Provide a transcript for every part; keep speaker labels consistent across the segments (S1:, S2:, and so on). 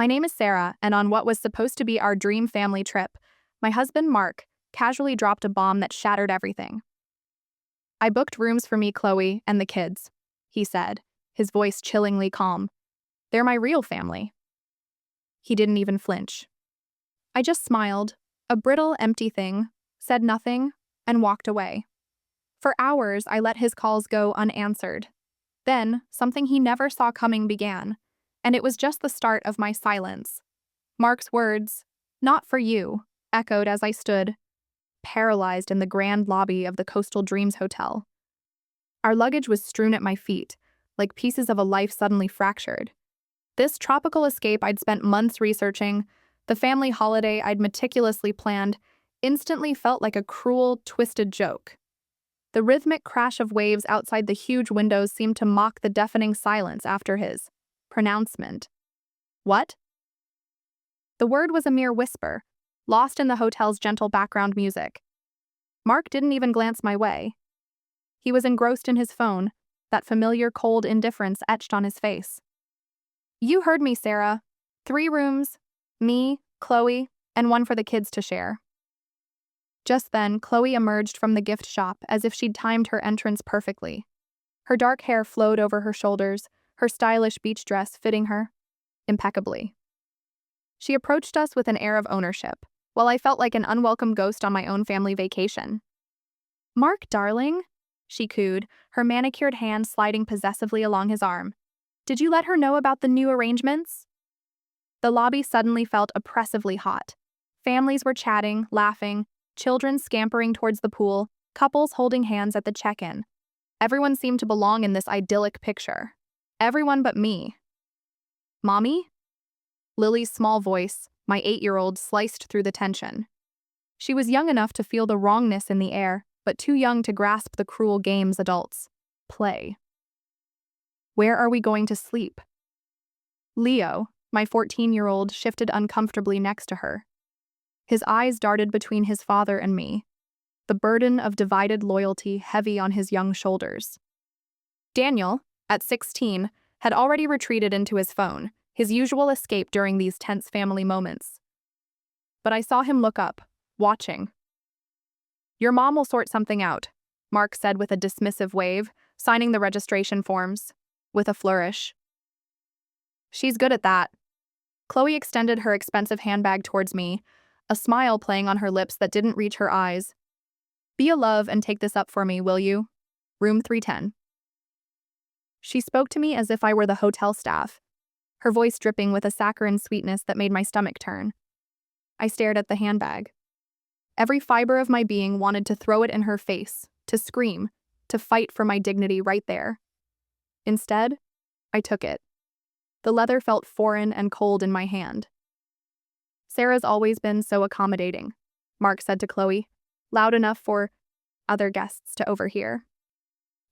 S1: My name is Sarah, and on what was supposed to be our dream family trip, my husband, Mark, casually dropped a bomb that shattered everything. I booked rooms for me, Chloe, and the kids, he said, his voice chillingly calm. They're my real family. He didn't even flinch. I just smiled, a brittle, empty thing, said nothing, and walked away. For hours, I let his calls go unanswered. Then, something he never saw coming began, and it was just the start of my silence. Mark's words, "Not for you," echoed as I stood, paralyzed in the grand lobby of the Coastal Dreams Hotel. Our luggage was strewn at my feet, like pieces of a life suddenly fractured. This tropical escape I'd spent months researching, the family holiday I'd meticulously planned, instantly felt like a cruel, twisted joke. The rhythmic crash of waves outside the huge windows seemed to mock the deafening silence after his pronouncement. What? The word was a mere whisper, lost in the hotel's gentle background music. Mark didn't even glance my way. He was engrossed in his phone, that familiar cold indifference etched on his face. You heard me, Sarah. 3 rooms, me, Chloe, and one for the kids to share. Just then, Chloe emerged from the gift shop as if she'd timed her entrance perfectly. Her dark hair flowed over her shoulders, her stylish beach dress fitting her impeccably. She approached us with an air of ownership, while I felt like an unwelcome ghost on my own family vacation. Mark, darling, she cooed, her manicured hand sliding possessively along his arm. Did you let her know about the new arrangements? The lobby suddenly felt oppressively hot. Families were chatting, laughing, children scampering towards the pool, couples holding hands at the check-in. Everyone seemed to belong in this idyllic picture. Everyone but me. Mommy? Lily's small voice, my 8-year-old, sliced through the tension. She was young enough to feel the wrongness in the air, but too young to grasp the cruel games adults play. Where are we going to sleep? Leo, my 14-year-old, shifted uncomfortably next to her. His eyes darted between his father and me, the burden of divided loyalty heavy on his young shoulders. Daniel, at 16, had already retreated into his phone, his usual escape during these tense family moments. But I saw him look up, watching. Your mom will sort something out, Mark said with a dismissive wave, signing the registration forms, with a flourish. She's good at that. Chloe extended her expensive handbag towards me, a smile playing on her lips that didn't reach her eyes. Be a love and take this up for me, will you? Room 310. She spoke to me as if I were the hotel staff, her voice dripping with a saccharine sweetness that made my stomach turn. I stared at the handbag. Every fiber of my being wanted to throw it in her face, to scream, to fight for my dignity right there. Instead, I took it. The leather felt foreign and cold in my hand. Sarah's always been so accommodating, Mark said to Chloe, loud enough for other guests to overhear.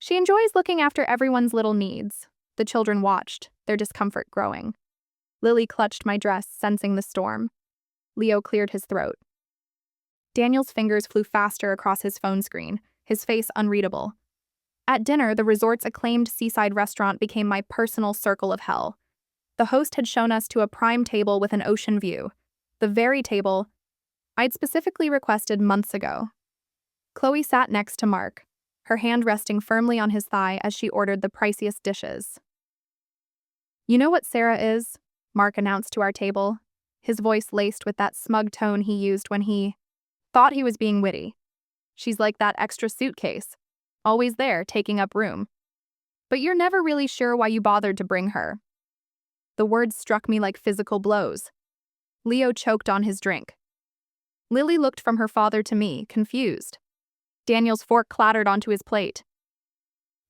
S1: She enjoys looking after everyone's little needs. The children watched, their discomfort growing. Lily clutched my dress, sensing the storm. Leo cleared his throat. Daniel's fingers flew faster across his phone screen, his face unreadable. At dinner, the resort's acclaimed seaside restaurant became my personal circle of hell. The host had shown us to a prime table with an ocean view, the very table I'd specifically requested months ago. Chloe sat next to Mark, her hand resting firmly on his thigh as she ordered the priciest dishes. You know what Sarah is? Mark announced to our table, his voice laced with that smug tone he used when he thought he was being witty. She's like that extra suitcase, always there, taking up room. But you're never really sure why you bothered to bring her. The words struck me like physical blows. Leo choked on his drink. Lily looked from her father to me, confused. Daniel's fork clattered onto his plate.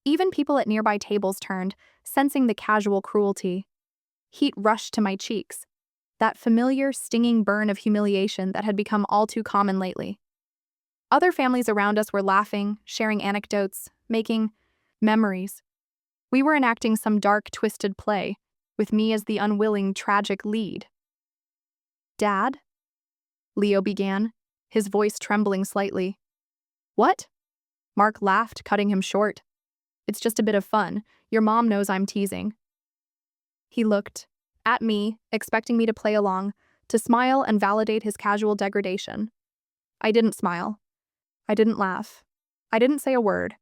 S1: Even people at nearby tables turned, sensing the casual cruelty. Heat rushed to my cheeks, that familiar, stinging burn of humiliation that had become all too common lately. Other families around us were laughing, sharing anecdotes, making memories. We were enacting some dark, twisted play, with me as the unwilling, tragic lead. Dad? Leo began, his voice trembling slightly. What? Mark laughed, cutting him short. It's just a bit of fun. Your mom knows I'm teasing. He looked at me, expecting me to play along, to smile and validate his casual degradation. I didn't smile. I didn't laugh. I didn't say a word.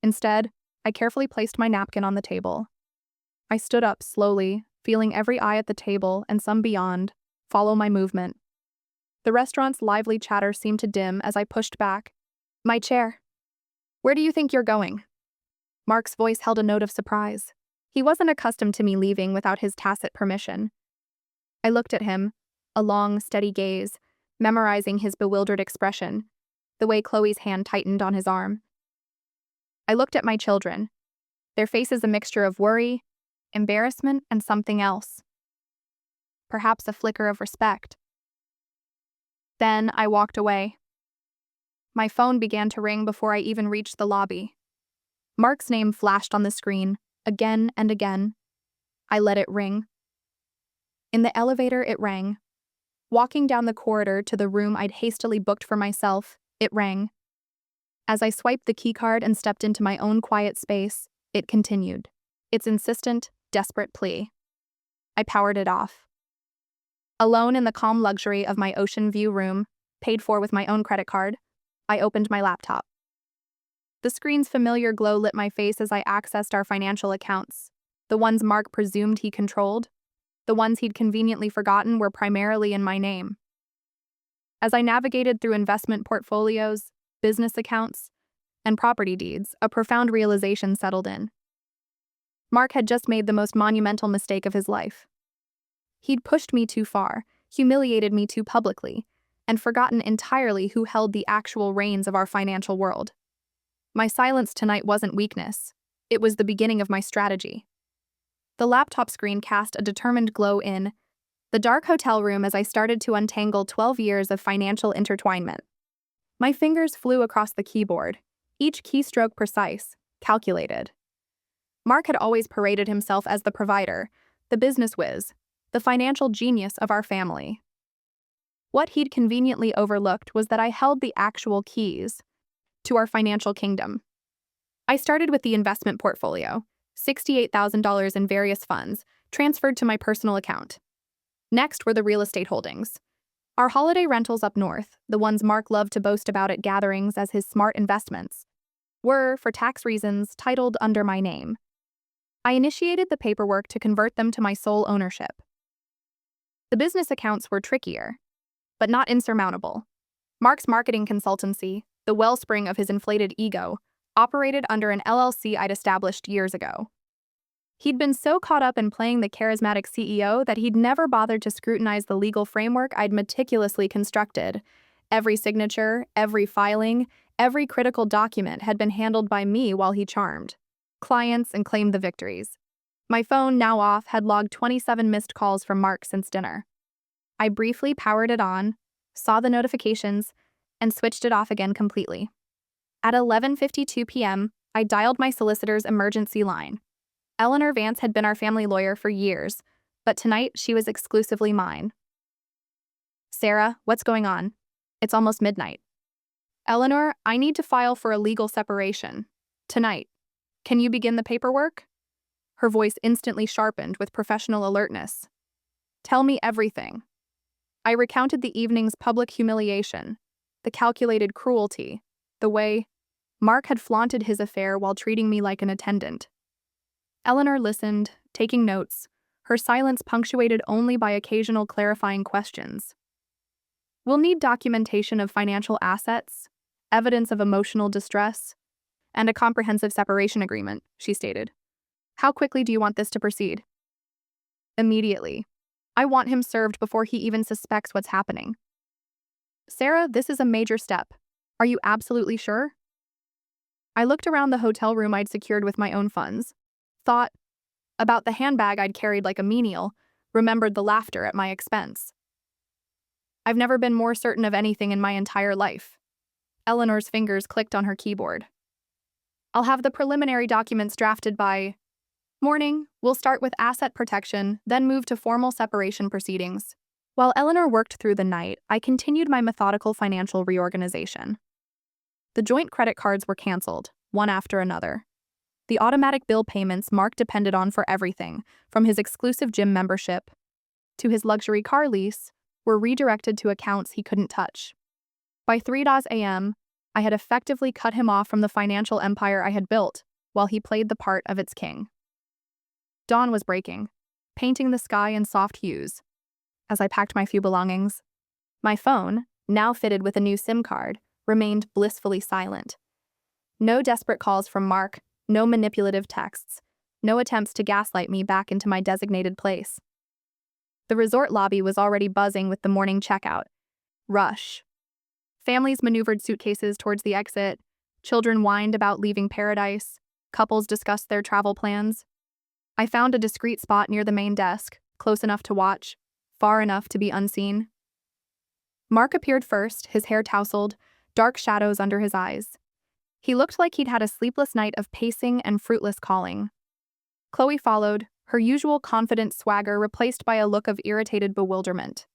S1: Instead, I carefully placed my napkin on the table. I stood up slowly, feeling every eye at the table and some beyond follow my movement. The restaurant's lively chatter seemed to dim as I pushed back. My chair. Where do you think you're going? Mark's voice held a note of surprise. He wasn't accustomed to me leaving without his tacit permission. I looked at him, a long, steady gaze, memorizing his bewildered expression, the way Chloe's hand tightened on his arm. I looked at my children, their faces a mixture of worry, embarrassment, and something else. Perhaps a flicker of respect. Then I walked away. My phone began to ring before I even reached the lobby. Mark's name flashed on the screen, again and again. I let it ring. In the elevator, it rang. Walking down the corridor to the room I'd hastily booked for myself, it rang. As I swiped the keycard and stepped into my own quiet space, it continued, its insistent, desperate plea. I powered it off. Alone in the calm luxury of my ocean view room, paid for with my own credit card, I opened my laptop. The screen's familiar glow lit my face as I accessed our financial accounts. The ones Mark presumed he controlled, the ones he'd conveniently forgotten were primarily in my name. As I navigated through investment portfolios, business accounts, and property deeds, a profound realization settled in. Mark had just made the most monumental mistake of his life. He'd pushed me too far, humiliated me too publicly, and forgotten entirely who held the actual reins of our financial world. My silence tonight wasn't weakness. It was the beginning of my strategy. The laptop screen cast a determined glow in the dark hotel room as I started to untangle 12 years of financial intertwinement. My fingers flew across the keyboard, each keystroke precise, calculated. Mark had always paraded himself as the provider, the business whiz, the financial genius of our family. What he'd conveniently overlooked was that I held the actual keys to our financial kingdom. I started with the investment portfolio, $68,000 in various funds, transferred to my personal account. Next were the real estate holdings. Our holiday rentals up north, the ones Mark loved to boast about at gatherings as his smart investments, were, for tax reasons, titled under my name. I initiated the paperwork to convert them to my sole ownership. The business accounts were trickier, but not insurmountable. Mark's marketing consultancy, the wellspring of his inflated ego, operated under an LLC I'd established years ago. He'd been so caught up in playing the charismatic CEO that he'd never bothered to scrutinize the legal framework I'd meticulously constructed. Every signature, every filing, every critical document had been handled by me while he charmed clients and claimed the victories. My phone, now off, had logged 27 missed calls from Mark since dinner. I briefly powered it on, saw the notifications, and switched it off again completely. At 11:52 p.m., I dialed my solicitor's emergency line. Eleanor Vance had been our family lawyer for years, but tonight she was exclusively mine. Sarah, what's going on? It's almost midnight. Eleanor, I need to file for a legal separation. Tonight. Can you begin the paperwork? Her voice instantly sharpened with professional alertness. Tell me everything. I recounted the evening's public humiliation, the calculated cruelty, the way Mark had flaunted his affair while treating me like an attendant. Eleanor listened, taking notes, her silence punctuated only by occasional clarifying questions. We'll need documentation of financial assets, evidence of emotional distress, and a comprehensive separation agreement, she stated. How quickly do you want this to proceed? Immediately. I want him served before he even suspects what's happening. Sarah, this is a major step. Are you absolutely sure? I looked around the hotel room I'd secured with my own funds, thought about the handbag I'd carried like a menial, remembered the laughter at my expense. I've never been more certain of anything in my entire life. Eleanor's fingers clicked on her keyboard. I'll have the preliminary documents drafted by morning. We'll start with asset protection, then move to formal separation proceedings. While Eleanor worked through the night, I continued my methodical financial reorganization. The joint credit cards were canceled, one after another. The automatic bill payments Mark depended on for everything, from his exclusive gym membership to his luxury car lease, were redirected to accounts he couldn't touch. By 3 a.m., I had effectively cut him off from the financial empire I had built, while he played the part of its king. Dawn was breaking, painting the sky in soft hues. As I packed my few belongings, my phone, now fitted with a new SIM card, remained blissfully silent. No desperate calls from Mark, no manipulative texts, no attempts to gaslight me back into my designated place. The resort lobby was already buzzing with the morning checkout. Rush. Families maneuvered suitcases towards the exit, children whined about leaving paradise, couples discussed their travel plans. I found a discreet spot near the main desk, close enough to watch, far enough to be unseen. Mark appeared first, his hair tousled, dark shadows under his eyes. He looked like he'd had a sleepless night of pacing and fruitless calling. Chloe followed, her usual confident swagger replaced by a look of irritated bewilderment.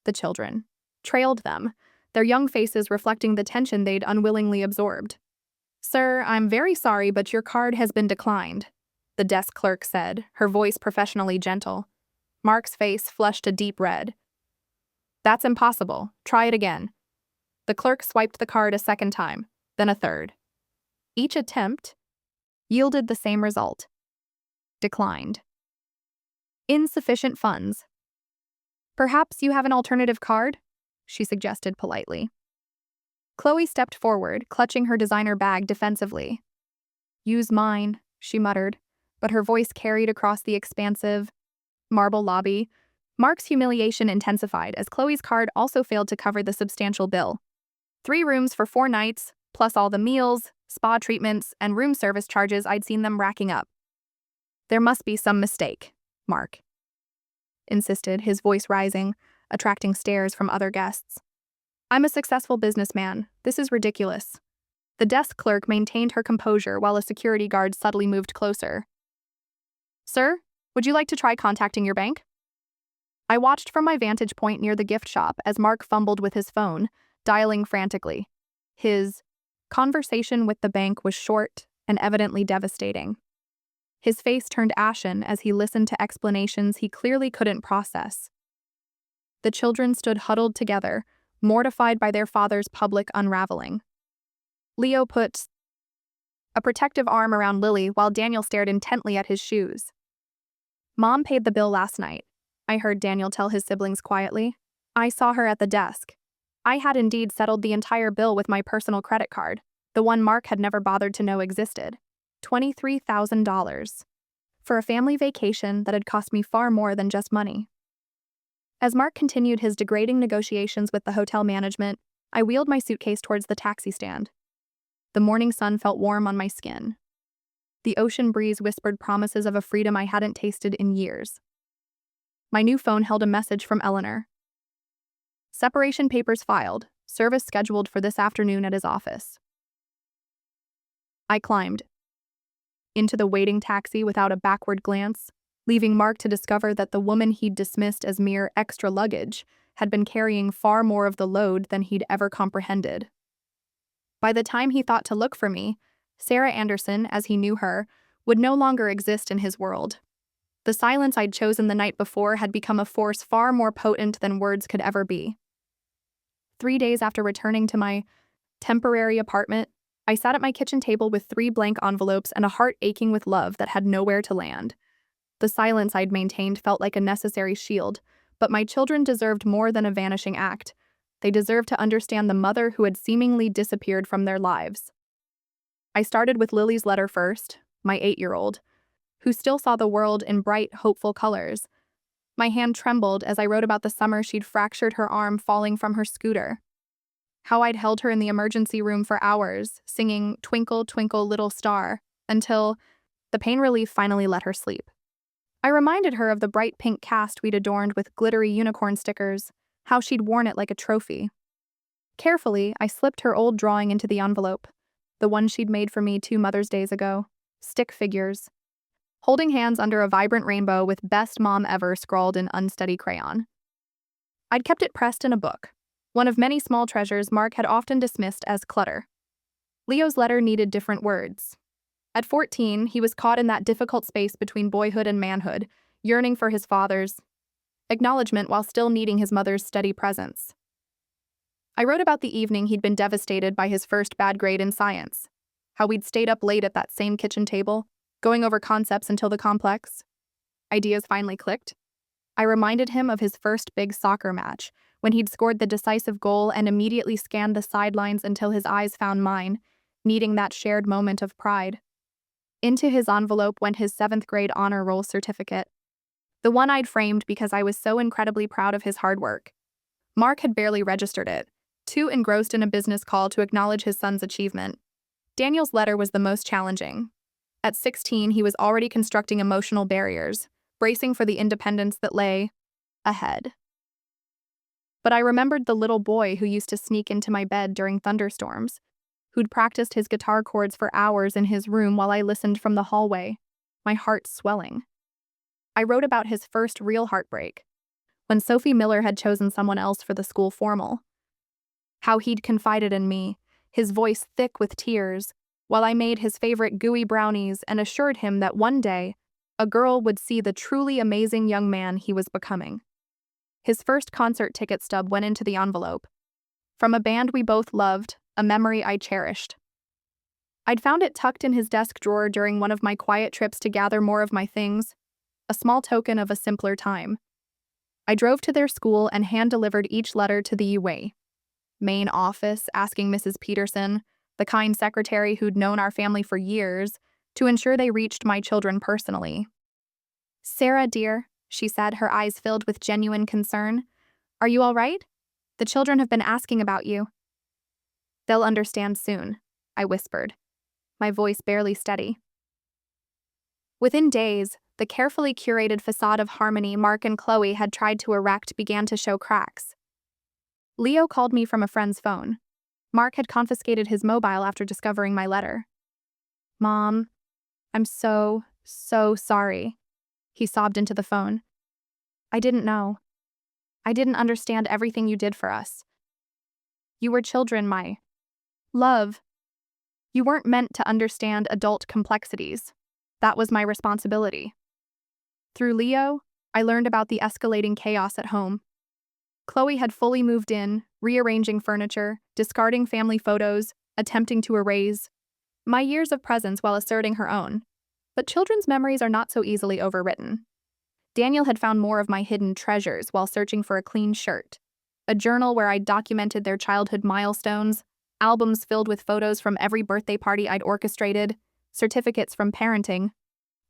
S1: The children trailed them, their young faces reflecting the tension they'd unwillingly absorbed. "Sir, I'm very sorry, but your card has been declined," the desk clerk said, her voice professionally gentle. Mark's face flushed a deep red. "That's impossible. Try it again." The clerk swiped the card a second time, then a third. Each attempt yielded the same result. Declined. Insufficient funds. "Perhaps you have an alternative card?" she suggested politely. Chloe stepped forward, clutching her designer bag defensively. "Use mine," she muttered, but her voice carried across the expansive marble lobby. Mark's humiliation intensified as Chloe's card also failed to cover the substantial bill. 3 rooms for 4 nights, plus all the meals, spa treatments, and room service charges I'd seen them racking up. "There must be some mistake," Mark insisted, his voice rising, attracting stares from other guests. "I'm a successful businessman. This is ridiculous." The desk clerk maintained her composure while a security guard subtly moved closer. "Sir, would you like to try contacting your bank?" I watched from my vantage point near the gift shop as Mark fumbled with his phone, dialing frantically. His conversation with the bank was short and evidently devastating. His face turned ashen as he listened to explanations he clearly couldn't process. The children stood huddled together, mortified by their father's public unraveling. Leo put a protective arm around Lily while Daniel stared intently at his shoes. "Mom paid the bill last night," I heard Daniel tell his siblings quietly. "I saw her at the desk. I had indeed settled the entire bill with my personal credit card, the one Mark had never bothered to know existed. $23,000. For a family vacation that had cost me far more than just money." As Mark continued his degrading negotiations with the hotel management, I wheeled my suitcase towards the taxi stand. The morning sun felt warm on my skin. The ocean breeze whispered promises of a freedom I hadn't tasted in years. My new phone held a message from Eleanor. "Separation papers filed. Service scheduled for this afternoon at his office." I climbed into the waiting taxi without a backward glance, leaving Mark to discover that the woman he'd dismissed as mere extra luggage had been carrying far more of the load than he'd ever comprehended. By the time he thought to look for me, Sarah Anderson, as he knew her, would no longer exist in his world. The silence I'd chosen the night before had become a force far more potent than words could ever be. 3 days after returning to my temporary apartment, I sat at my kitchen table with 3 blank envelopes and a heart aching with love that had nowhere to land. The silence I'd maintained felt like a necessary shield, but my children deserved more than a vanishing act. They deserved to understand the mother who had seemingly disappeared from their lives. I started with Lily's letter first, my 8-year-old, who still saw the world in bright, hopeful colors. My hand trembled as I wrote about the summer she'd fractured her arm falling from her scooter. How I'd held her in the emergency room for hours, singing "Twinkle, Twinkle, Little Star," until the pain relief finally let her sleep. I reminded her of the bright pink cast we'd adorned with glittery unicorn stickers, how she'd worn it like a trophy. Carefully, I slipped her old drawing into the envelope, the one she'd made for me 2 Mother's Days ago. Stick figures, holding hands under a vibrant rainbow with "Best Mom Ever" scrawled in unsteady crayon. I'd kept it pressed in a book, one of many small treasures Mark had often dismissed as clutter. Leo's letter needed different words. At 14, he was caught in that difficult space between boyhood and manhood, yearning for his father's acknowledgement while still needing his mother's steady presence. I wrote about the evening he'd been devastated by his first bad grade in science, how we'd stayed up late at that same kitchen table, going over concepts until the complex ideas finally clicked. I reminded him of his first big soccer match, when he'd scored the decisive goal and immediately scanned the sidelines until his eyes found mine, needing that shared moment of pride. Into his envelope went his 7th grade honor roll certificate, the one I'd framed because I was so incredibly proud of his hard work. Mark had barely registered it, too engrossed in a business call to acknowledge his son's achievement. Daniel's letter was the most challenging. At 16, he was already constructing emotional barriers, bracing for the independence that lay ahead. But I remembered the little boy who used to sneak into my bed during thunderstorms, who'd practiced his guitar chords for hours in his room while I listened from the hallway, my heart swelling. I wrote about his first real heartbreak, when Sophie Miller had chosen someone else for the school formal. How he'd confided in me, his voice thick with tears, while I made his favorite gooey brownies and assured him that one day, a girl would see the truly amazing young man he was becoming. His first concert ticket stub went into the envelope. From a band we both loved, a memory I cherished. I'd found it tucked in his desk drawer during one of my quiet trips to gather more of my things, a small token of a simpler time. I drove to their school and hand-delivered each letter to the UA main office, asking Mrs. Peterson, the kind secretary who'd known our family for years, to ensure they reached my children personally. "Sarah, dear," she said, her eyes filled with genuine concern, "are you all right? The children have been asking about you." "They'll understand soon," I whispered, my voice barely steady. Within days, the carefully curated facade of harmony Mark and Chloe had tried to erect began to show cracks. Leo called me from a friend's phone. Mark had confiscated his mobile after discovering my letter. "Mom, I'm so sorry," he sobbed into the phone. "I didn't know. I didn't understand everything you did for us. You were children, my love. You weren't meant to understand adult complexities. That was my responsibility." Through Leo, I learned about the escalating chaos at home. Chloe had fully moved in, rearranging furniture, discarding family photos, attempting to erase my years of presence while asserting her own. But children's memories are not so easily overwritten. Daniel had found more of my hidden treasures while searching for a clean shirt, a journal where I'd documented their childhood milestones, albums filled with photos from every birthday party I'd orchestrated, certificates from parenting,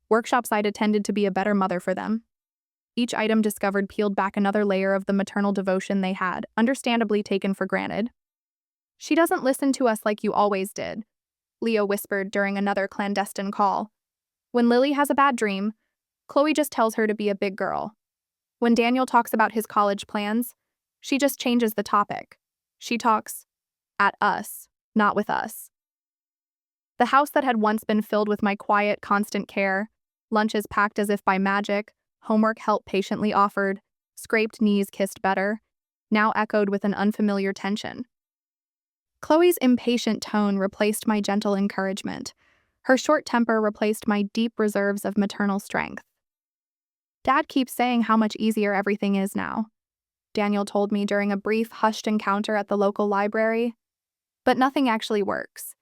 S1: workshops I'd attended to be a better mother for them. Each item discovered peeled back another layer of the maternal devotion they had, understandably taken for granted. "She doesn't listen to us like you always did," Leo whispered during another clandestine call. "When Lily has a bad dream, Chloe just tells her to be a big girl. When Daniel talks about his college plans, she just changes the topic. She talks at us, not with us." The house that had once been filled with my quiet, constant care, lunches packed as if by magic, homework help patiently offered, scraped knees kissed better, now echoed with an unfamiliar tension. Chloe's impatient tone replaced my gentle encouragement. Her short temper replaced my deep reserves of maternal strength. "Dad keeps saying how much easier everything is now," Daniel told me during a brief, hushed encounter at the local library. "But nothing actually works.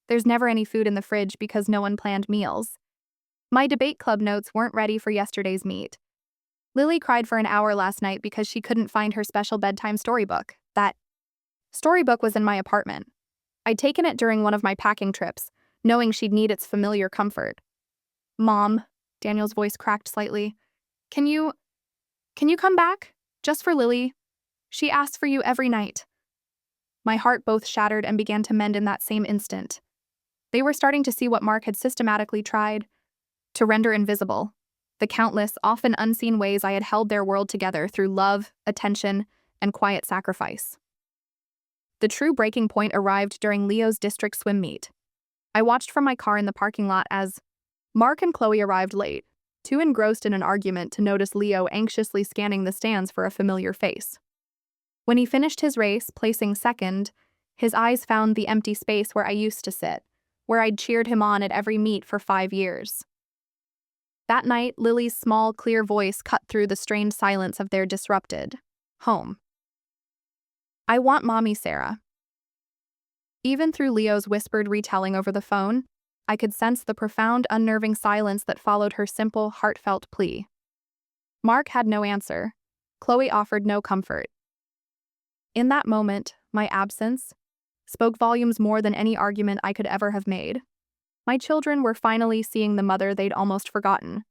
S1: There's never any food in the fridge because no one planned meals. My debate club notes weren't ready for yesterday's meet. Lily cried for an hour last night because she couldn't find her special bedtime storybook. That storybook was in my apartment. I'd taken it during one of my packing trips, knowing she'd need its familiar comfort." "Mom," Daniel's voice cracked slightly, Can you come back? Just for Lily? She asks for you every night." My heart both shattered and began to mend in that same instant. They were starting to see what Mark had systematically tried to render invisible, the countless, often unseen ways I had held their world together through love, attention, and quiet sacrifice. The true breaking point arrived during Leo's district swim meet. I watched from my car in the parking lot as Mark and Chloe arrived late, too engrossed in an argument to notice Leo anxiously scanning the stands for a familiar face. When he finished his race, placing second, his eyes found the empty space where I used to sit, where I'd cheered him on at every meet for 5 years. That night, Lily's small, clear voice cut through the strained silence of their disrupted home. "I want Mommy, Sarah." Even through Leo's whispered retelling over the phone, I could sense the profound, unnerving silence that followed her simple, heartfelt plea. Mark had no answer. Chloe offered no comfort. In that moment, my absence spoke volumes more than any argument I could ever have made. My children were finally seeing the mother they'd almost forgotten,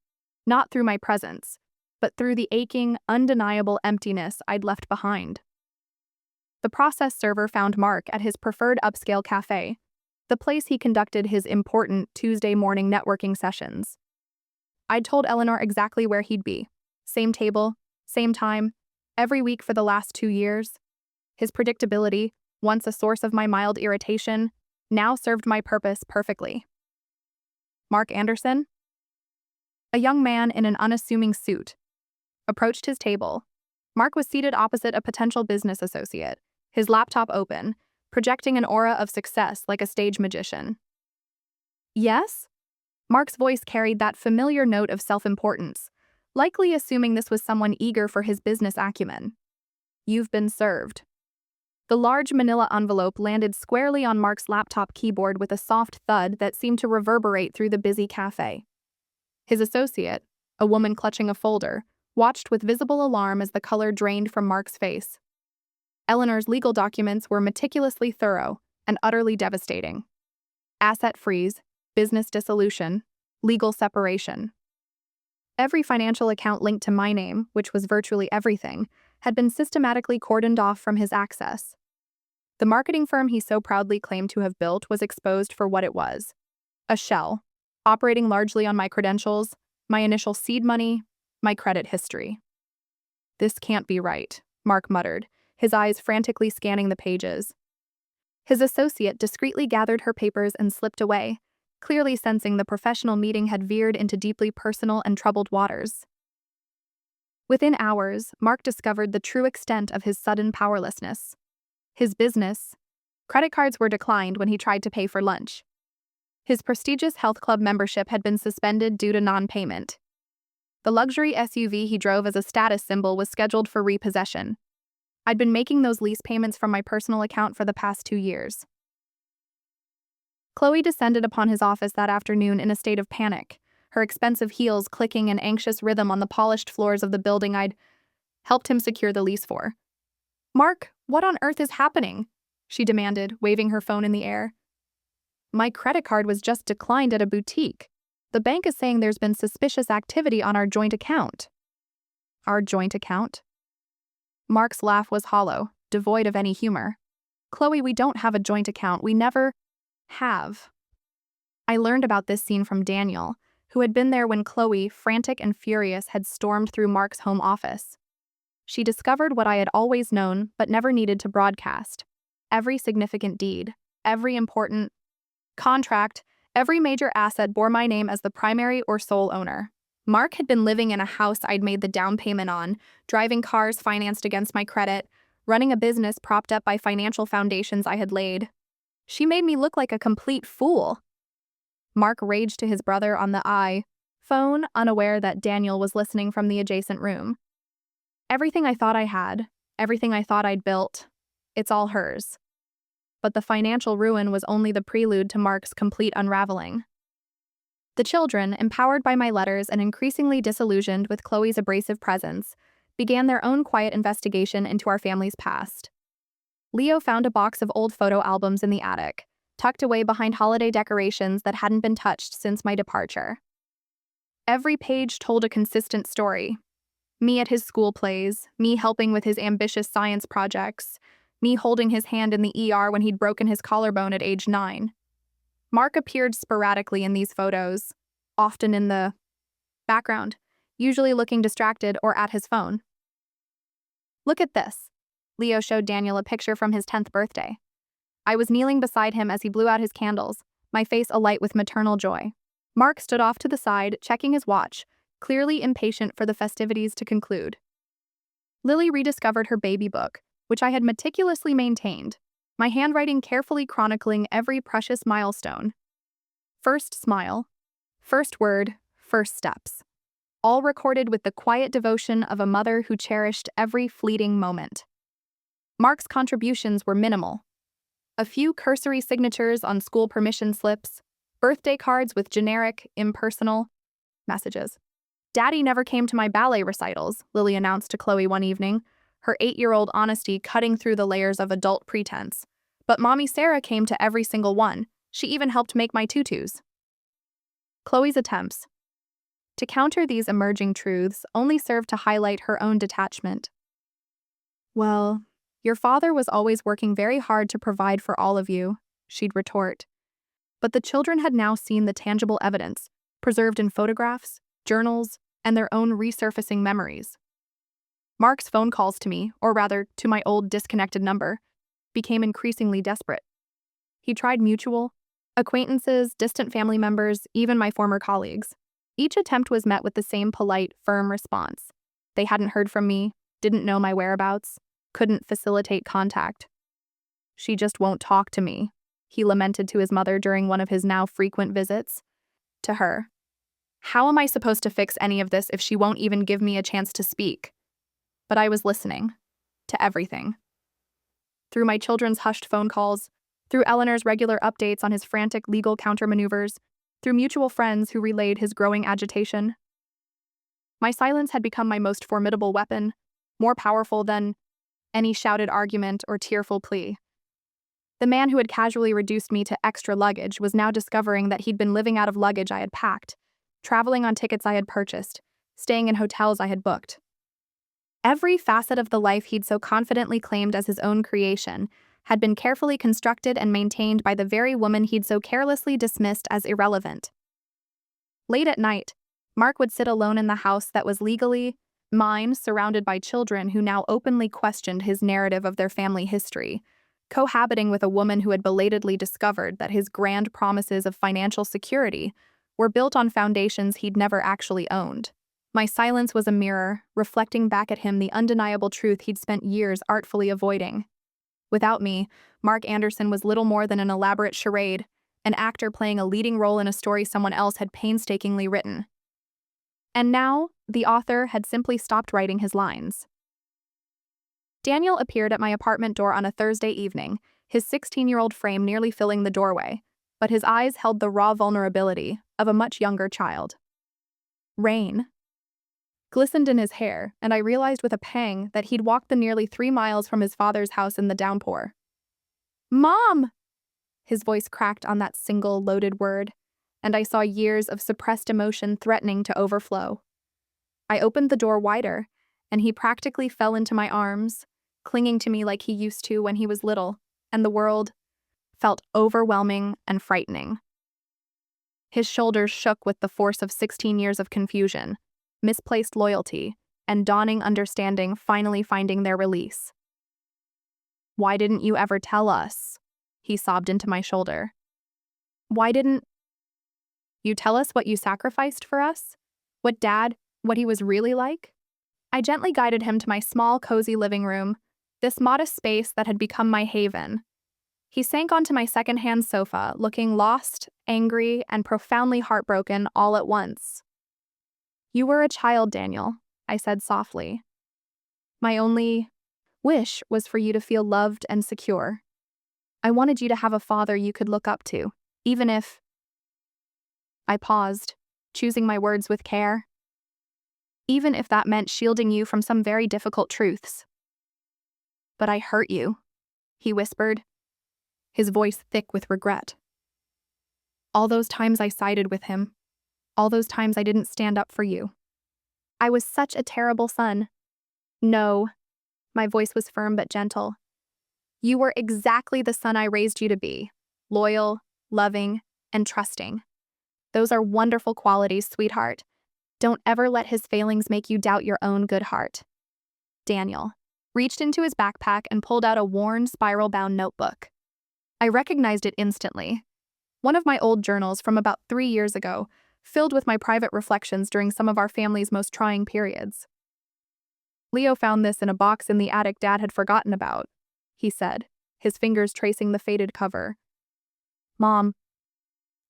S1: not through my presence, but through the aching, undeniable emptiness I'd left behind. The process server found Mark at his preferred upscale cafe, the place he conducted his important Tuesday morning networking sessions. I'd told Eleanor exactly where he'd be. Same table, same time, every week for the last 2 years. His predictability, once a source of my mild irritation, now served my purpose perfectly. Mark Anderson, a young man in an unassuming suit, approached his table. Mark was seated opposite a potential business associate, his laptop open, projecting an aura of success like a stage magician. "Yes?" Mark's voice carried that familiar note of self-importance, likely assuming this was someone eager for his business acumen. "You've been served." The large manila envelope landed squarely on Mark's laptop keyboard with a soft thud that seemed to reverberate through the busy cafe. His associate, a woman clutching a folder, watched with visible alarm as the color drained from Mark's face. Eleanor's legal documents were meticulously thorough and utterly devastating. Asset freeze, business dissolution, legal separation. Every financial account linked to my name, which was virtually everything, had been systematically cordoned off from his access. The marketing firm he so proudly claimed to have built was exposed for what it was: a shell, operating largely on my credentials, my initial seed money, my credit history. "This can't be right," Mark muttered, his eyes frantically scanning the pages. His associate discreetly gathered her papers and slipped away, clearly sensing the professional meeting had veered into deeply personal and troubled waters. Within hours, Mark discovered the true extent of his sudden powerlessness. His business. Credit cards were declined when he tried to pay for lunch. His prestigious health club membership had been suspended due to non-payment. The luxury SUV he drove as a status symbol was scheduled for repossession. I'd been making those lease payments from my personal account for the past 2 years. Chloe descended upon his office that afternoon in a state of panic, her expensive heels clicking in anxious rhythm on the polished floors of the building I'd helped him secure the lease for. "Mark, what on earth is happening?" she demanded, waving her phone in the air. "My credit card was just declined at a boutique. The bank is saying there's been suspicious activity on our joint account." "Our joint account?" Mark's laugh was hollow, devoid of any humor. "Chloe, we don't have a joint account. We never have." I learned about this scene from Daniel, who had been there when Chloe, frantic and furious, had stormed through Mark's home office. She discovered what I had always known but never needed to broadcast. Every significant deed, every important contract, every major asset bore my name as the primary or sole owner. Mark had been living in a house I'd made the down payment on, driving cars financed against my credit, running a business propped up by financial foundations I had laid. She made me look like a complete fool. Mark raged to his brother on the phone, unaware that Daniel was listening from the adjacent room. "Everything I thought I had, everything I thought I'd built, it's all hers." But the financial ruin was only the prelude to Mark's complete unraveling. The children, empowered by my letters and increasingly disillusioned with Chloe's abrasive presence, began their own quiet investigation into our family's past. Leo found a box of old photo albums in the attic, tucked away behind holiday decorations that hadn't been touched since my departure. Every page told a consistent story. Me at his school plays, me helping with his ambitious science projects, me holding his hand in the ER when he'd broken his collarbone at age 9. Mark appeared sporadically in these photos, often in the background, usually looking distracted or at his phone. "Look at this." Leo showed Daniel a picture from his 10th birthday. I was kneeling beside him as he blew out his candles, my face alight with maternal joy. Mark stood off to the side, checking his watch, clearly impatient for the festivities to conclude. Lily rediscovered her baby book, which I had meticulously maintained, my handwriting carefully chronicling every precious milestone. First smile, first word, first steps. All recorded with the quiet devotion of a mother who cherished every fleeting moment. Mark's contributions were minimal. A few cursory signatures on school permission slips, birthday cards with generic, impersonal messages. Daddy never came to my ballet recitals, Lily announced to Chloe one evening, her 8-year-old honesty cutting through the layers of adult pretense. But Mommy Sarah came to every single one. She even helped make my tutus. Chloe's attempts to counter these emerging truths only served to highlight her own detachment. Well, your father was always working very hard to provide for all of you, she'd retort. But the children had now seen the tangible evidence, preserved in photographs, journals, and their own resurfacing memories. Mark's phone calls to me, or rather, to my old disconnected number, became increasingly desperate. He tried mutual acquaintances, distant family members, even my former colleagues. Each attempt was met with the same polite, firm response. They hadn't heard from me, didn't know my whereabouts, couldn't facilitate contact. She just won't talk to me, he lamented to his mother during one of his now frequent visits. To her, how am I supposed to fix any of this if she won't even give me a chance to speak? But I was listening. To everything. Through my children's hushed phone calls, through Eleanor's regular updates on his frantic legal countermaneuvers, through mutual friends who relayed his growing agitation. My silence had become my most formidable weapon, more powerful than any shouted argument or tearful plea. The man who had casually reduced me to extra luggage was now discovering that he'd been living out of luggage I had packed, traveling on tickets I had purchased, staying in hotels I had booked. Every facet of the life he'd so confidently claimed as his own creation had been carefully constructed and maintained by the very woman he'd so carelessly dismissed as irrelevant. Late at night, Mark would sit alone in the house that was legally mine, surrounded by children who now openly questioned his narrative of their family history, cohabiting with a woman who had belatedly discovered that his grand promises of financial security were built on foundations he'd never actually owned. My silence was a mirror, reflecting back at him the undeniable truth he'd spent years artfully avoiding. Without me, Mark Anderson was little more than an elaborate charade, an actor playing a leading role in a story someone else had painstakingly written. And now, the author had simply stopped writing his lines. Daniel appeared at my apartment door on a Thursday evening, his 16-year-old frame nearly filling the doorway, but his eyes held the raw vulnerability of a much younger child. Rain glistened in his hair, and I realized with a pang that he'd walked the nearly 3 miles from his father's house in the downpour. "Mom!" His voice cracked on that single loaded word, and I saw years of suppressed emotion threatening to overflow. I opened the door wider, and he practically fell into my arms, clinging to me like he used to when he was little, and the world felt overwhelming and frightening. His shoulders shook with the force of 16 years of confusion, misplaced loyalty, and dawning understanding finally finding their release. "Why didn't you ever tell us?" He sobbed into my shoulder. "Why didn't you tell us what you sacrificed for us? What he was really like?" I gently guided him to my small, cozy living room, this modest space that had become my haven. He sank onto my second-hand sofa, looking lost, angry, and profoundly heartbroken all at once. "You were a child, Daniel," I said softly. "My only wish was for you to feel loved and secure. I wanted you to have a father you could look up to, even if—" I paused, choosing my words with care. "Even if that meant shielding you from some very difficult truths." "But I hurt you," he whispered, his voice thick with regret. "All those times I sided with him. All those times I didn't stand up for you. I was such a terrible son." "No." My voice was firm but gentle. "You were exactly the son I raised you to be. Loyal, loving, and trusting. Those are wonderful qualities, sweetheart. Don't ever let his failings make you doubt your own good heart." Daniel reached into his backpack and pulled out a worn, spiral-bound notebook. I recognized it instantly. One of my old journals from about 3 years ago, filled with my private reflections during some of our family's most trying periods. "Leo found this in a box in the attic Dad had forgotten about," he said, his fingers tracing the faded cover. "Mom,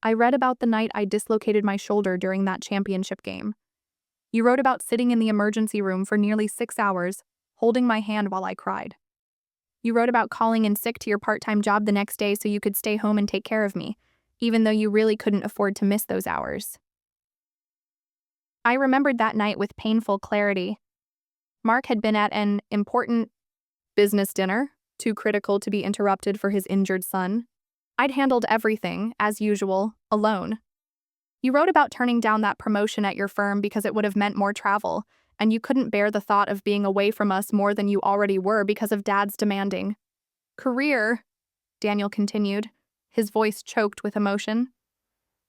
S1: I read about the night I dislocated my shoulder during that championship game. You wrote about sitting in the emergency room for nearly 6 hours, holding my hand while I cried. You wrote about calling in sick to your part-time job the next day so you could stay home and take care of me, even though you really couldn't afford to miss those hours. I remembered that night with painful clarity. Mark had been at an important business dinner, too critical to be interrupted for his injured son. I'd handled everything, as usual, alone. You wrote about turning down that promotion at your firm because it would have meant more travel, and you couldn't bear the thought of being away from us more than you already were because of Dad's demanding career, Daniel continued, his voice choked with emotion.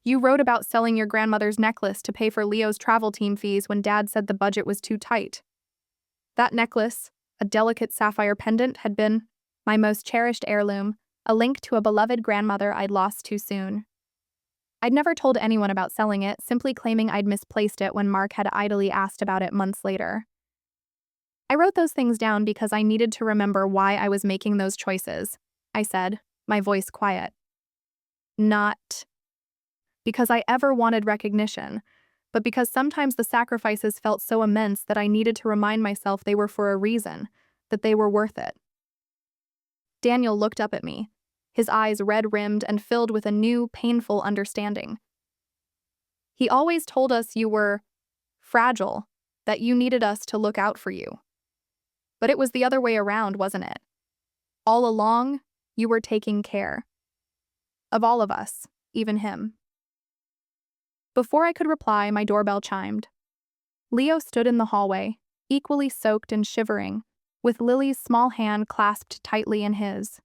S1: You wrote about selling your grandmother's necklace to pay for Leo's travel team fees when Dad said the budget was too tight. That necklace, a delicate sapphire pendant, had been my most cherished heirloom, a link to a beloved grandmother I'd lost too soon. I'd never told anyone about selling it, simply claiming I'd misplaced it when Mark had idly asked about it months later. I wrote those things down because I needed to remember why I was making those choices, I said, my voice quiet. Not because I ever wanted recognition, but because sometimes the sacrifices felt so immense that I needed to remind myself they were for a reason, that they were worth it. Daniel looked up at me, his eyes red-rimmed and filled with a new, painful understanding. He always told us you were fragile, that you needed us to look out for you. But it was the other way around, wasn't it? All along, you were taking care. Of all of us, even him. Before I could reply, my doorbell chimed. Leo stood in the hallway, equally soaked and shivering, with Lily's small hand clasped tightly in his.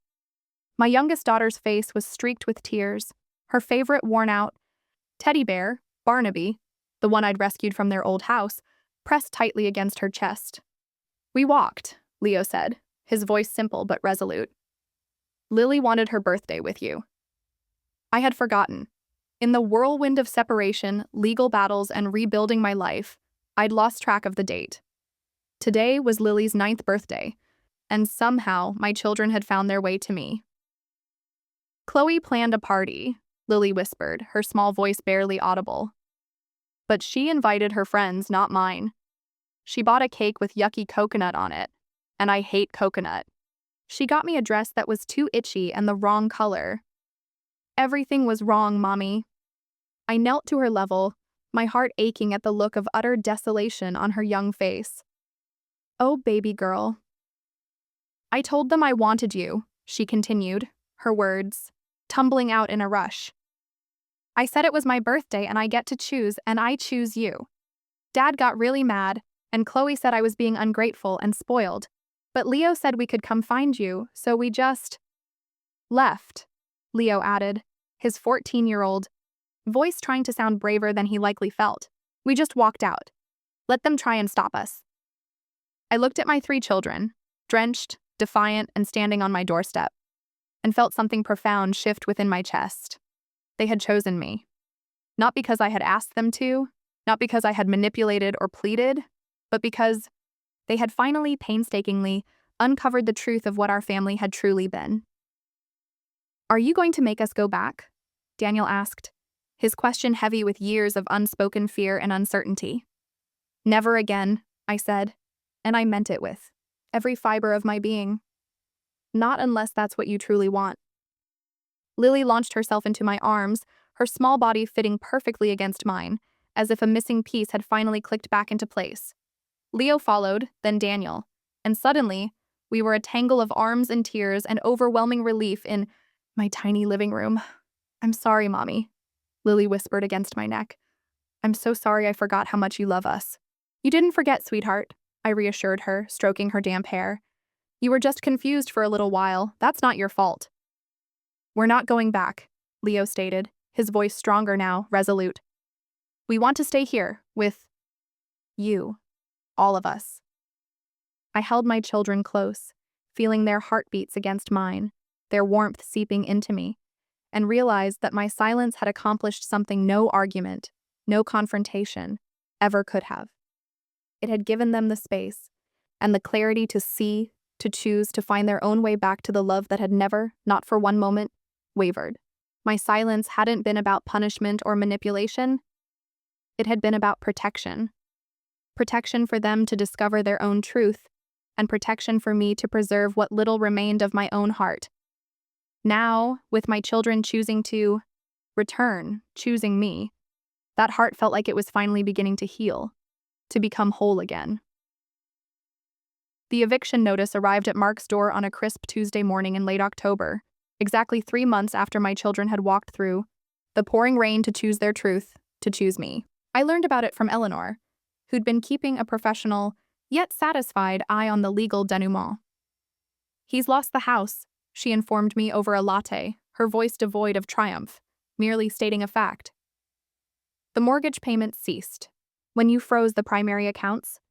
S1: My youngest daughter's face was streaked with tears, her favorite worn-out teddy bear, Barnaby, the one I'd rescued from their old house, pressed tightly against her chest. We walked, Leo said, his voice simple but resolute. Lily wanted her birthday with you. I had forgotten. In the whirlwind of separation, legal battles, and rebuilding my life, I'd lost track of the date. Today was Lily's 9th birthday, and somehow my children had found their way to me. Chloe planned a party, Lily whispered, her small voice barely audible. But she invited her friends, not mine. She bought a cake with yucky coconut on it, and I hate coconut. She got me a dress that was too itchy and the wrong color. Everything was wrong, Mommy. I knelt to her level, my heart aching at the look of utter desolation on her young face. Oh, baby girl. I told them I wanted you, she continued, her words tumbling out in a rush. I said it was my birthday and I get to choose, and I choose you. Dad got really mad, and Chloe said I was being ungrateful and spoiled, but Leo said we could come find you, so we just left, Leo added, his 14-year-old voice trying to sound braver than he likely felt. We just walked out. Let them try and stop us. I looked at my 3 children, drenched, defiant, and standing on my doorstep, and felt something profound shift within my chest. They had chosen me. Not because I had asked them to, not because I had manipulated or pleaded, but because they had finally, painstakingly, uncovered the truth of what our family had truly been. Are you going to make us go back? Daniel asked, his question heavy with years of unspoken fear and uncertainty. Never again, I said, and I meant it with every fiber of my being. Not unless that's what you truly want. Lily launched herself into my arms, her small body fitting perfectly against mine, as if a missing piece had finally clicked back into place. Leo followed, then Daniel, and suddenly, we were a tangle of arms and tears and overwhelming relief in my tiny living room. I'm sorry, Mommy, Lily whispered against my neck. I'm so sorry I forgot how much you love us. You didn't forget, sweetheart, I reassured her, stroking her damp hair. You were just confused for a little while. That's not your fault. We're not going back, Leo stated, his voice stronger now, resolute. We want to stay here, with you, all of us. I held my children close, feeling their heartbeats against mine, their warmth seeping into me, and realized that my silence had accomplished something no argument, no confrontation, ever could have. It had given them the space and the clarity to see, to choose, to find their own way back to the love that had never, not for one moment, wavered. My silence hadn't been about punishment or manipulation. It had been about protection. Protection for them to discover their own truth, and protection for me to preserve what little remained of my own heart. Now, with my children choosing to return, choosing me, that heart felt like it was finally beginning to heal, to become whole again. The eviction notice arrived at Mark's door on a crisp Tuesday morning in late October, exactly 3 months after my children had walked through the pouring rain to choose their truth, to choose me. I learned about it from Eleanor, who'd been keeping a professional, yet satisfied eye on the legal denouement. "He's lost the house," she informed me over a latte, her voice devoid of triumph, merely stating a fact. "The mortgage payments ceased. When you froze the primary accounts,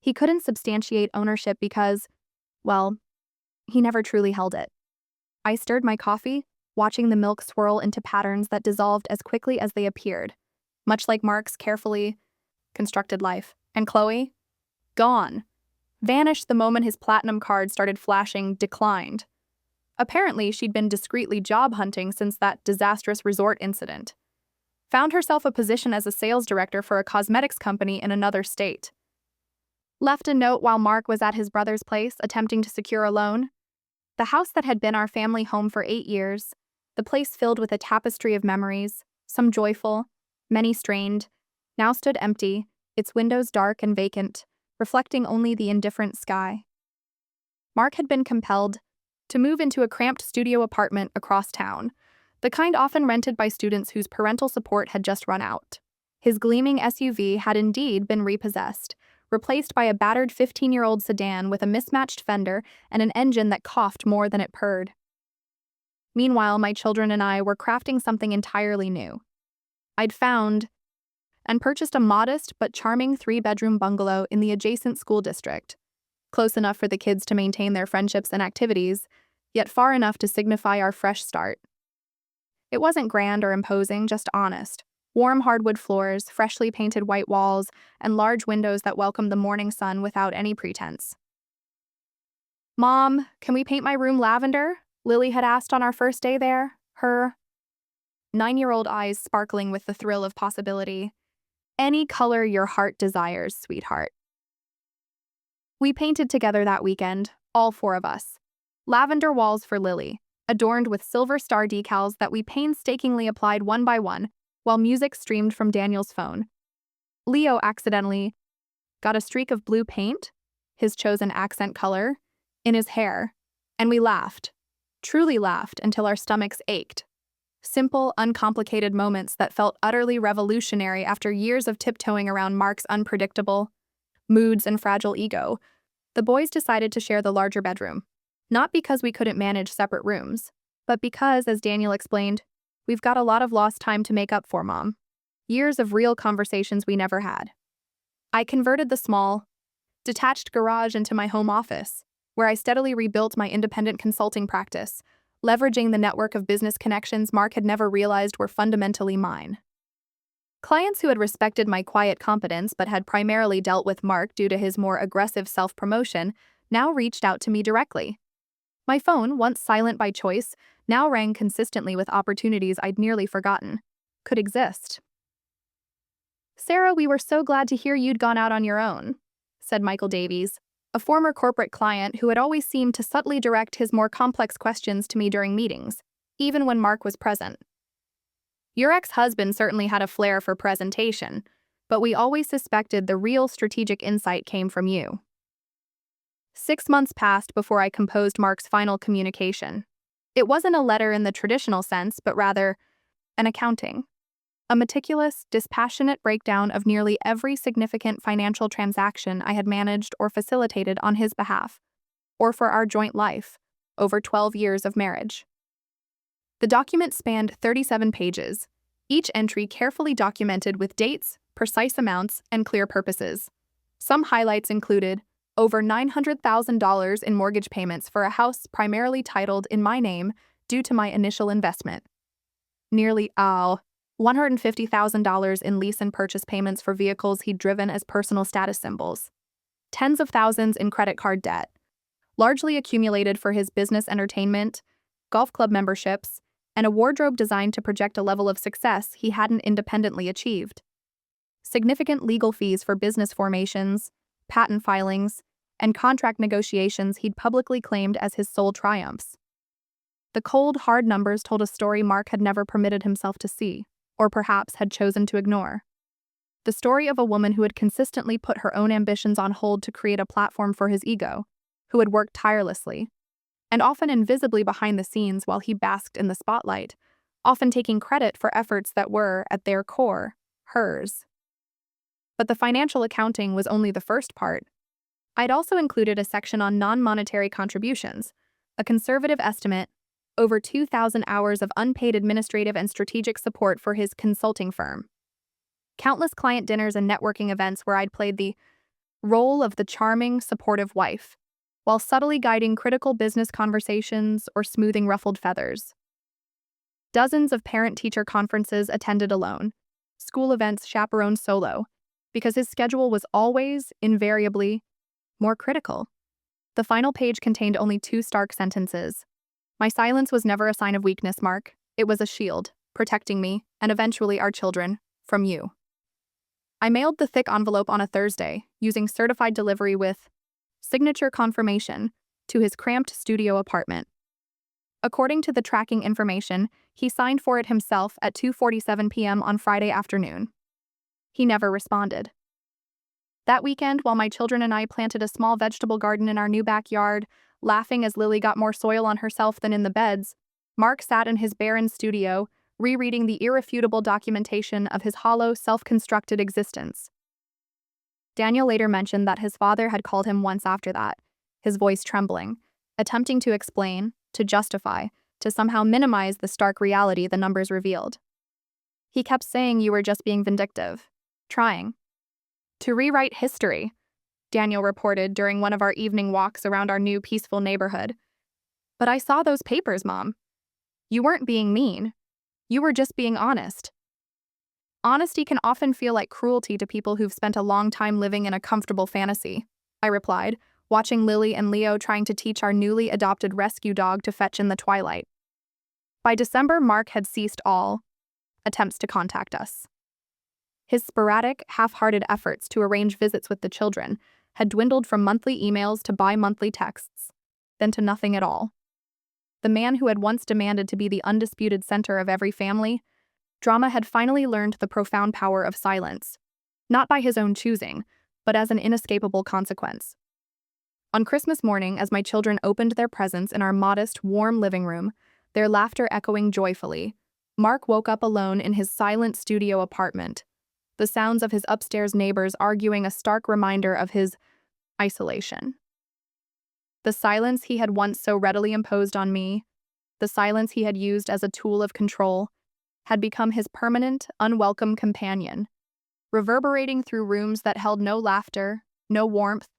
S1: he couldn't substantiate ownership because, well, he never truly held it." I stirred my coffee, watching the milk swirl into patterns that dissolved as quickly as they appeared, much like Mark's carefully constructed life. And Chloe? Gone. Vanished the moment his platinum card started flashing declined. Apparently, she'd been discreetly job hunting since that disastrous resort incident. Found herself a position as a sales director for a cosmetics company in another state. Left a note while Mark was at his brother's place attempting to secure a loan. The house that had been our family home for 8 years, the place filled with a tapestry of memories, some joyful, many strained, now stood empty, its windows dark and vacant, reflecting only the indifferent sky. Mark had been compelled to move into a cramped studio apartment across town, the kind often rented by students whose parental support had just run out. His gleaming SUV had indeed been repossessed, replaced by a battered 15-year-old sedan with a mismatched fender and an engine that coughed more than it purred. Meanwhile, my children and I were crafting something entirely new. I'd found and purchased a modest but charming 3-bedroom bungalow in the adjacent school district, close enough for the kids to maintain their friendships and activities, yet far enough to signify our fresh start. It wasn't grand or imposing, just honest. Warm hardwood floors, freshly painted white walls, and large windows that welcomed the morning sun without any pretense. "Mom, can we paint my room lavender?" Lily had asked on our first day there, her 9-year-old eyes sparkling with the thrill of possibility. "Any color your heart desires, sweetheart." We painted together that weekend, all 4 of us. Lavender walls for Lily, adorned with silver star decals that we painstakingly applied one by one, while music streamed from Daniel's phone. Leo accidentally got a streak of blue paint, his chosen accent color, in his hair, and we laughed, truly laughed until our stomachs ached. Simple, uncomplicated moments that felt utterly revolutionary after years of tiptoeing around Mark's unpredictable moods and fragile ego. The boys decided to share the larger bedroom, not because we couldn't manage separate rooms, but because, as Daniel explained, we've got a lot of lost time to make up for, Mom. Years of real conversations we never had. I converted the small, detached garage into my home office, where I steadily rebuilt my independent consulting practice, leveraging the network of business connections Mark had never realized were fundamentally mine. Clients who had respected my quiet competence but had primarily dealt with Mark due to his more aggressive self-promotion now reached out to me directly. My phone, once silent by choice, now rang consistently with opportunities I'd nearly forgotten could exist. "Sarah, we were so glad to hear you'd gone out on your own," said Michael Davies, a former corporate client who had always seemed to subtly direct his more complex questions to me during meetings, even when Mark was present. "Your ex-husband certainly had a flair for presentation, but we always suspected the real strategic insight came from you." 6 months passed before I composed Mark's final communication. It wasn't a letter in the traditional sense, but rather an accounting. A meticulous, dispassionate breakdown of nearly every significant financial transaction I had managed or facilitated on his behalf, or for our joint life, over 12 years of marriage. The document spanned 37 pages, each entry carefully documented with dates, precise amounts, and clear purposes. Some highlights included over $900,000 in mortgage payments for a house primarily titled in my name due to my initial investment. Nearly $150,000 in lease and purchase payments for vehicles he'd driven as personal status symbols. Tens of thousands in credit card debt, largely accumulated for his business entertainment, golf club memberships, and a wardrobe designed to project a level of success he hadn't independently achieved. Significant legal fees for business formations, patent filings, and contract negotiations he'd publicly claimed as his sole triumphs. The cold, hard numbers told a story Mark had never permitted himself to see, or perhaps had chosen to ignore. The story of a woman who had consistently put her own ambitions on hold to create a platform for his ego, who had worked tirelessly, and often invisibly behind the scenes while he basked in the spotlight, often taking credit for efforts that were, at their core, hers. But the financial accounting was only the first part. I'd also included a section on non-monetary contributions, a conservative estimate, over 2,000 hours of unpaid administrative and strategic support for his consulting firm. Countless client dinners and networking events where I'd played the role of the charming, supportive wife, while subtly guiding critical business conversations or smoothing ruffled feathers. Dozens of parent-teacher conferences attended alone, school events chaperoned solo, because his schedule was always, invariably, more critical. The final page contained only 2 stark sentences. My silence was never a sign of weakness, Mark. It was a shield, protecting me, and eventually our children, from you. I mailed the thick envelope on a Thursday, using certified delivery with signature confirmation to his cramped studio apartment. According to the tracking information, he signed for it himself at 2:47 p.m. on Friday afternoon. He never responded. That weekend, while my children and I planted a small vegetable garden in our new backyard, laughing as Lily got more soil on herself than in the beds, Mark sat in his barren studio, rereading the irrefutable documentation of his hollow, self-constructed existence. Daniel later mentioned that his father had called him once after that, his voice trembling, attempting to explain, to justify, to somehow minimize the stark reality the numbers revealed. He kept saying you were just being vindictive, trying to rewrite history, Daniel reported during one of our evening walks around our new peaceful neighborhood. But I saw those papers, Mom. You weren't being mean. You were just being honest. Honesty can often feel like cruelty to people who've spent a long time living in a comfortable fantasy, I replied, watching Lily and Leo trying to teach our newly adopted rescue dog to fetch in the twilight. By December, Mark had ceased all attempts to contact us. His sporadic, half-hearted efforts to arrange visits with the children had dwindled from monthly emails to bi-monthly texts, then to nothing at all. The man who had once demanded to be the undisputed center of every family drama had finally learned the profound power of silence, not by his own choosing, but as an inescapable consequence. On Christmas morning, as my children opened their presents in our modest, warm living room, their laughter echoing joyfully, Mark woke up alone in his silent studio apartment, the sounds of his upstairs neighbors arguing a stark reminder of his isolation. The silence he had once so readily imposed on me, the silence he had used as a tool of control, had become his permanent, unwelcome companion, reverberating through rooms that held no laughter, no warmth,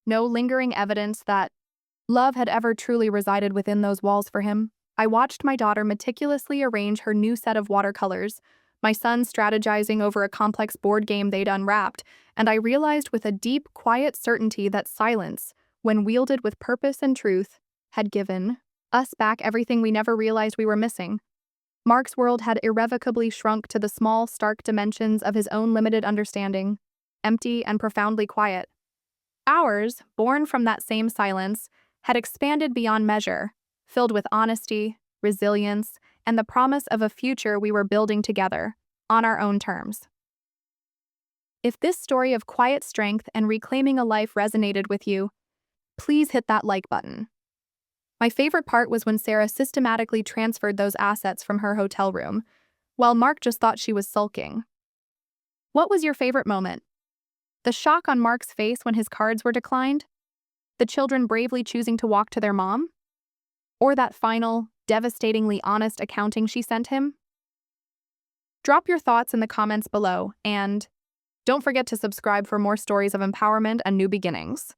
S1: no lingering evidence that love had ever truly resided within those walls for him. I watched my daughter meticulously arrange her new set of watercolors, my son strategizing over a complex board game they'd unwrapped, and I realized with a deep, quiet certainty that silence, when wielded with purpose and truth, had given us back everything we never realized we were missing. Mark's world had irrevocably shrunk to the small, stark dimensions of his own limited understanding, empty and profoundly quiet. Ours, born from that same silence, had expanded beyond measure, filled with honesty, resilience, and the promise of a future we were building together, on our own terms. If this story of quiet strength and reclaiming a life resonated with you, please hit that like button. My favorite part was when Sarah systematically transferred those assets from her hotel room, while Mark just thought she was sulking. What was your favorite moment? The shock on Mark's face when his cards were declined? The children bravely choosing to walk to their mom? Or that final, devastatingly honest accounting she sent him? Drop your thoughts in the comments below, and don't forget to subscribe for more stories of empowerment and new beginnings.